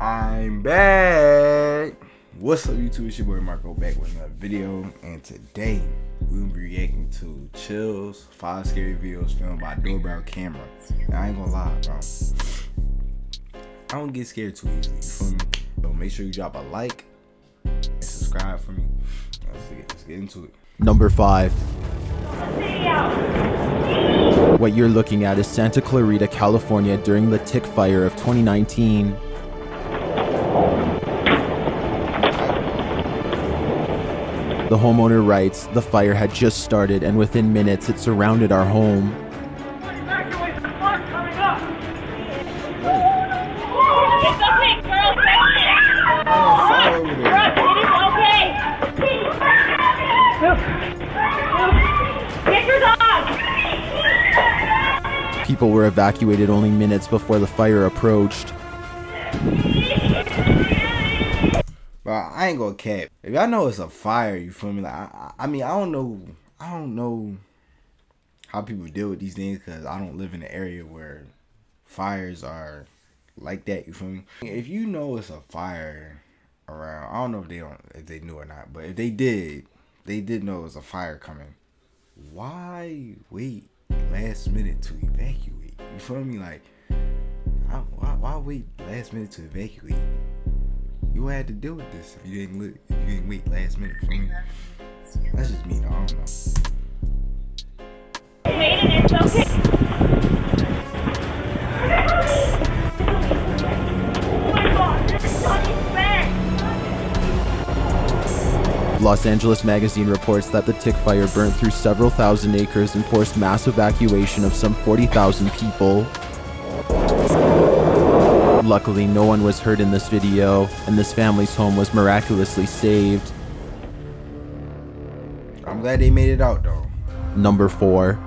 I'm back. What's up, YouTube? It's your boy Marco back with another video, and today we'll be reacting to Chill's 5 scary videos filmed by Doorbell camera. Now, I ain't gonna lie, bro. I don't get scared too easily. You feel me? So make sure you drop a like and subscribe for me. Let's get into it. Number 5. What you're looking at is Santa Clarita, California during the tick fire of 2019. The homeowner writes, the fire had just started and within minutes it surrounded our home. People were evacuated only minutes before the fire approached. Bro, I ain't gonna cap. If y'all know it's a fire, you feel me? Like, I mean, I don't know how people deal with these things because I don't live in an area where fires are like that. You feel me? If you know it's a fire around, I don't know if they knew or not, but if they did know it was a fire coming. Why wait last minute to evacuate? You feel me? Like, why wait last minute to evacuate? You had to deal with this if you didn't wait last minute. For me. That's just me, though. I don't know. Los Angeles Magazine reports that the tick fire burnt through several thousand acres and forced mass evacuation of some 40,000 people. Luckily, no one was hurt in this video, and this family's home was miraculously saved. I'm glad they made it out, though. Number 4.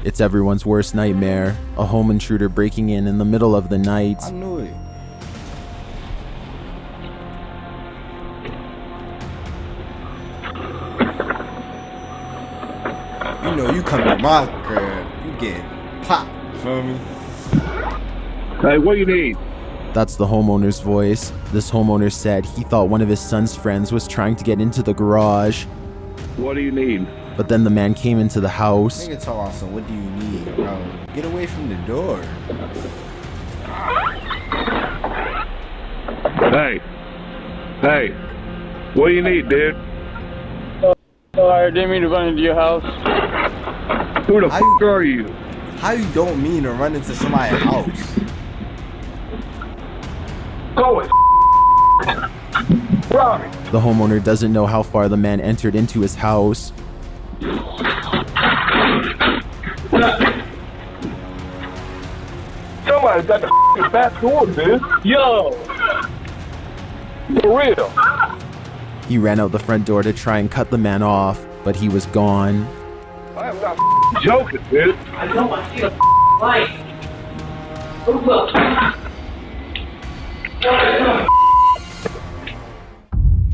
It's everyone's worst nightmare. A home intruder breaking in the middle of the night. I knew it. You know, you come to my crib, you get popped, you feel me? Hey, what do you need? That's the homeowner's voice. This homeowner said he thought one of his son's friends was trying to get into the garage. What do you need? But then the man came into the house. Nigga talk about some, what do you need, bro? Get away from the door. Hey, what do you need, dude? I didn't mean to run into your house. Who the f*** are you? How you don't mean to run into somebody's house? Go it. Robbie. The homeowner doesn't know how far the man entered into his house. Somebody's got the back door, dude. Yo. For real. He ran out the front door to try and cut the man off, but he was gone. I am not joking, dude. I know, I see the light.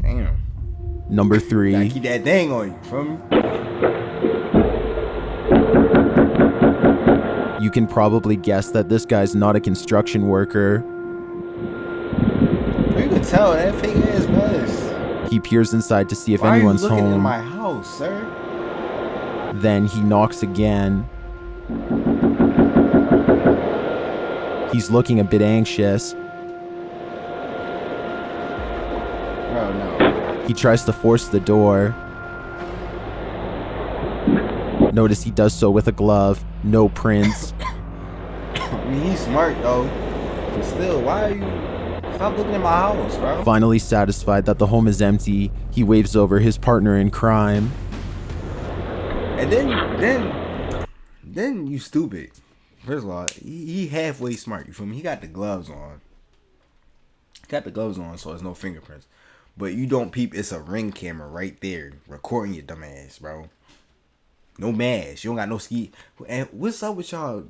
Damn. Number 3. Gotta keep that thing on you, feel me? You can probably guess that this guy's not a construction worker. You can tell that fake ass buzz. He peers inside to see if Why anyone's are you looking home. in my house, sir? Then he knocks again. He's looking a bit anxious. Oh no. He tries to force the door. Notice he does so with a glove. No prints. I mean, he's smart though. But still, why are you... Stop looking at my house, bro. Finally satisfied that the home is empty, he waves over his partner in crime. And then you stupid. First of all, he halfway smart, you feel me? He got the gloves on. So there's no fingerprints. But you don't peep, it's a Ring camera right there recording your dumb ass, bro. No mask. You don't got no ski. And what's up with y'all?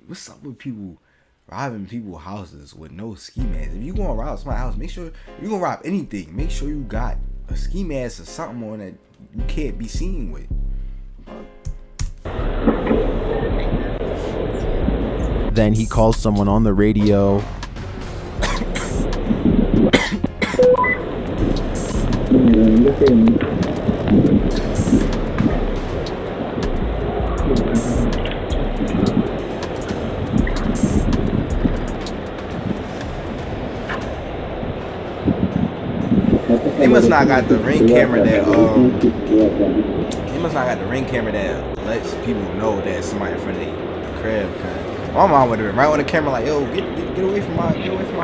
What's up with people robbing people's houses with no ski masks? If you gonna rob somebody's house, make sure you gonna rob anything. Make sure you got a ski mask or something on that you can't be seen with. Then he calls someone on the radio. He must not got the ring camera that he must not got the ring camera that lets people know that somebody in front of the crib. Cause my mom would have been right on the camera like, yo, get away from my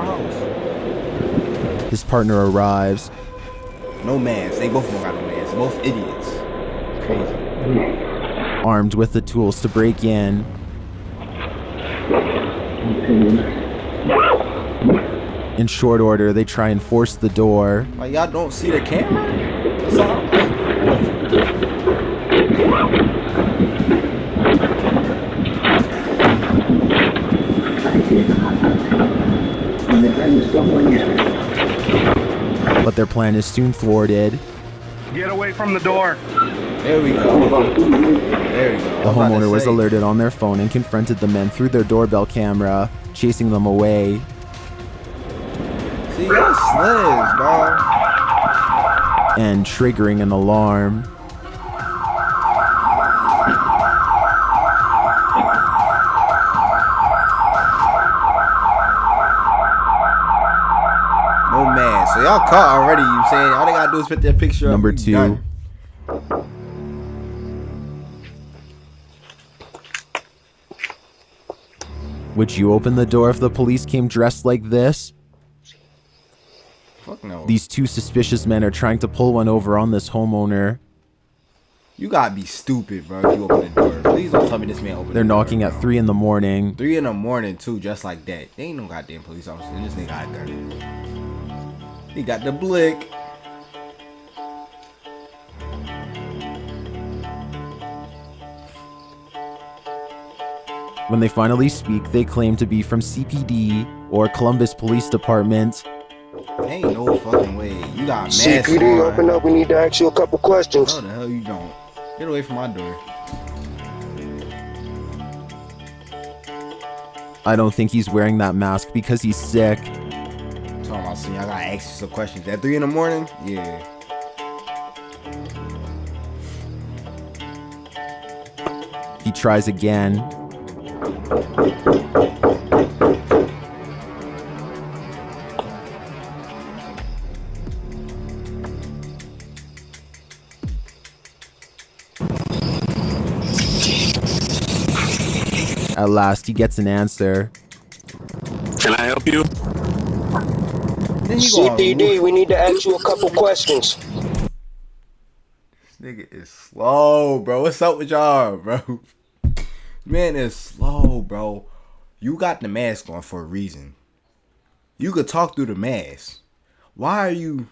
house. His partner arrives. No mans. They both don't got no mans. Both idiots. Crazy. Armed with the tools to break in. In short order, they try and force the door. Like, y'all don't see the camera? That's all. But their plan is soon thwarted. Get away from the door. There we go. There we go. The homeowner was alerted on their phone and confronted the men through their doorbell camera, chasing them away. See, y'all slims, bro. And triggering an alarm. No man. So y'all caught already, you saying? All they gotta do is put their picture up. Number 2. Done. Would you open the door if the police came dressed like this? Fuck no. These two suspicious men are trying to pull one over on this homeowner. You gotta be stupid, bro, if you open the door. Please don't tell me this man opened the door. They're knocking at 3 in the morning. 3 in the morning, too, just like that. They ain't no goddamn police officer. And this nigga got a gun. He got the blick. When they finally speak, they claim to be from CPD or Columbus Police Department. Ain't no fucking way. You got mask CPD, on. open up. We need to ask you a couple questions. No, the hell you don't. Get away from my door. I don't think he's wearing that mask because he's sick. Talking about, see, I gotta ask you some questions. At 3 in the morning? Yeah. He tries again. At last, he gets an answer. Can I help you? Then he gonna CPD, we need to ask you a couple questions. This nigga is slow, bro. What's up with y'all, bro? Man is slow, bro. You got the mask on for a reason. You could talk through the mask. Why are you...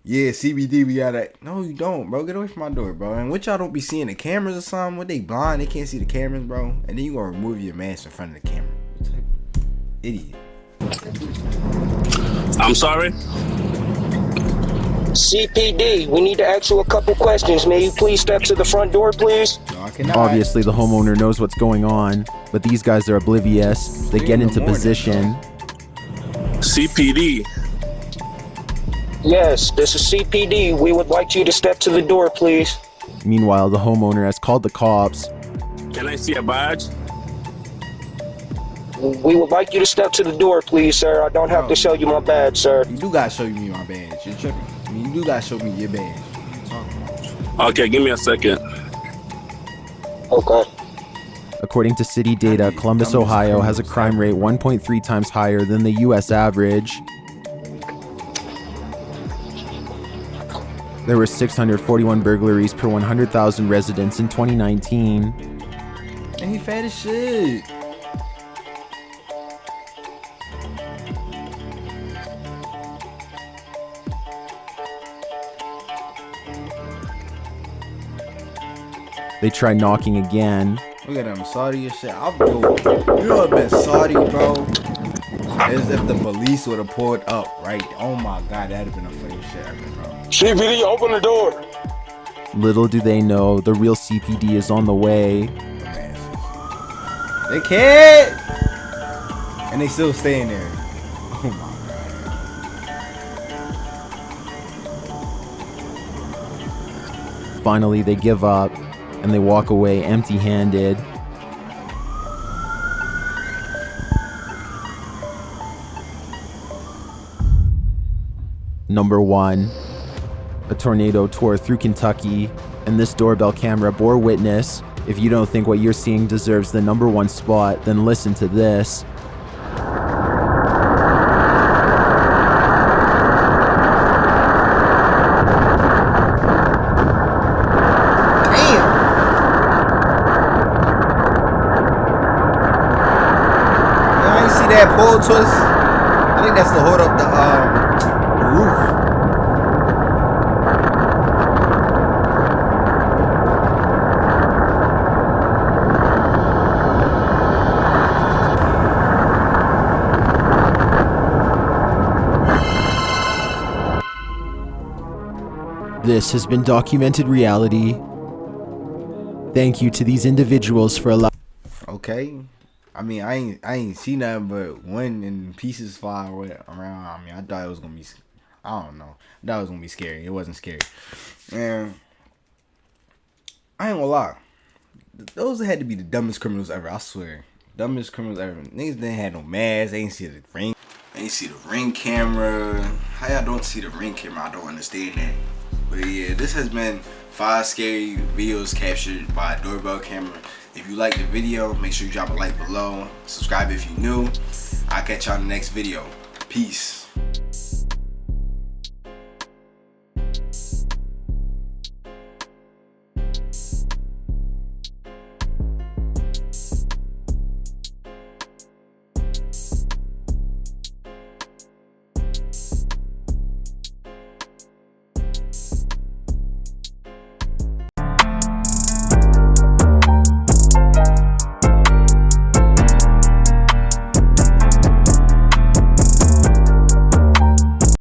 Yeah, CBD, we gotta... No, you don't, bro. Get away from my door, bro. And what y'all don't be seeing the cameras or something? What, they blind? They can't see the cameras, bro? And then you gonna remove your mask in front of the camera. Idiot. I'm sorry? CPD, we need to ask you a couple questions. May you please step to the front door, please? No, I cannot. Obviously, the homeowner knows what's going on, but these guys are oblivious. They get into position. CPD. Yes, this is CPD. We would like you to step to the door, please. Meanwhile, the homeowner has called the cops. Can I see a badge? We would like you to step to the door, please, sir. I don't have to show you my badge, sir. You do gotta show me my badge. You're tripping. I mean, you do gotta show me your badge. Okay, give me a second. Okay. According to city data, Columbus, Ohio has a crime rate 1.3 times higher than the US average. There were 641 burglaries per 100,000 residents in 2019. And he fat as shit. They try knocking again. Look at them, Saudi and shit. I'll go. You know what been Saudi, bro? As if the police would have pulled up, right? Oh my god, that'd have been a funny shit ever, bro. CPD, open the door. Little do they know, the real CPD is on the way. They can't. And they still staying there. Oh my god. Finally, they give up and they walk away empty-handed. Number 1. A tornado tore through Kentucky, and this doorbell camera bore witness. If you don't think what you're seeing deserves the number 1 spot, then listen to this. That pole twist, I think that's to hold up the roof. This has been Documented Reality. Thank you to these individuals for allowing. Okay. I mean, I ain't see nothing but one in pieces fly around. I mean, I thought it was gonna be, I don't know. I thought it was gonna be scary. It wasn't scary. And I ain't gonna lie. Those had to be the dumbest criminals ever. I swear, dumbest criminals ever. Niggas didn't have no mask. They ain't see the ring. They ain't see the ring camera. How y'all don't see the ring camera? I don't understand that. But yeah, this has been 5 scary videos captured by a doorbell camera. If you liked the video, make sure you drop a like below. Subscribe if you're new. I'll catch y'all in the next video. Peace.